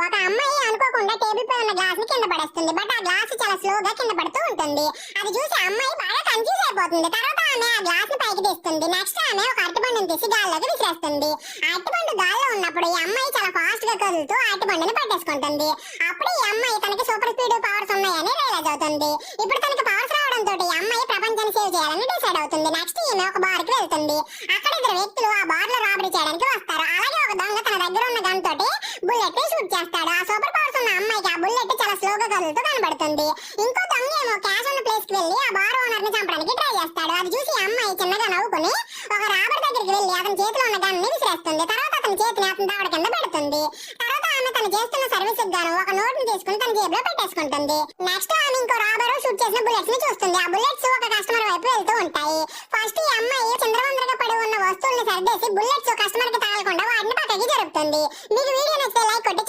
ఒక అమ్మాయి అనుకోకుండా టేబుల్ పై ఉన్న గ్లాస్ ని కింద పడేస్తుంది. బట్ ఆ గ్లాస్ చాలా స్లోగా కింద పడుతూ ఉంటుంది. అది చూసి అమ్మాయి బాగా కన్ఫ్యూజ్ అయిపోతుంది. తర్వాత ఆమె ఆ గ్లాస్ ని పైకి తీస్తుంది. నెక్స్ట్ ఆమె ఒక అరటిపండుని తీసి గాల్లోకి విసిరేస్తుంది. ఆ అరటిపండు గాల్లో ఉన్నప్పుడు ఈ అమ్మాయి చాలా ఫాస్ట్ గా కదులుతూ ఆ అరటిపండుని పట్టేసుకుంటుంది. అప్పుడు ఈ అమ్మాయి తనకి సూపర్ స్పీడ్ పవర్స్ ఉన్నాయని రియలైజ్ అవుతుంది. ఇప్పుడు తనకి పవర్స్ రావడంతో ఈ అమ్మాయి ప్రపంచాన్ని సేవ్ చేయాలని డిసైడ్ అవుతుంది. నెక్స్ట్ ఈమె ఒక బార్ కి వెళ్తుంది. అక్కడ ఇద్దరు వ్యక్తులు ఆ బార్ లో రాబరీ చేయడానికి వస్తారు. అలాగే ఒక దొంగ తన దగ్గర ఉన్న గన్ తోటి బుల్లెట్ ని షూట్ చేస్తాడు. ఆ సూపర్ పవర్స్ ఉన్న అమ్మాయికి ఆ బుల్లెట్ చాలా స్లోగా కదులుతూ కనబడుతుంది. ఇంకో దొంగ ఏమో క్యాష్ ఉన్న ప్లేస్ కి వెళ్ళి ఆ బార్ ఓనర్ ని చంపడానికి ట్రై చేస్తాడు. అది చూసి ఆ అమ్మాయి చిన్నగా నవ్వుకుని ఒక రాబర్ దగ్గరికి వెళ్ళి అతని చేతిలో ఉన్న గన్ ని విసిరేస్తుంది. తర్వాత అతని చేతిని అతని దావడ కింద పెడుతుంది. తర్వాత ఆమె తను చేస్తున్న సర్వీస్ గాను ఒక నోట్ ని తీసుకుని తన జేబులో పెట్టేసుకుంటుంది. నెక్స్ట్ ఆమె ఇంకో రాబర్ షూట్ చేసిన బుల్లెట్స్ ని చూస్తుంది. ఆ బుల్లెట్స్ ఒక కస్టమర్ వైపు వెళ్తూ ఉంటాయి. ఫస్ట్ ఈ అమ్మాయి చిందరవందరగా పడి ఉన్న వస్తువుల్ని సర్దేసి బుల్లెట్స్ కస్టమర్ కి తగలకుండా వాటిని పక్కకి జరుపుతుంది. మీకు వీడియో నచ్చితే లైక్ కొట్టి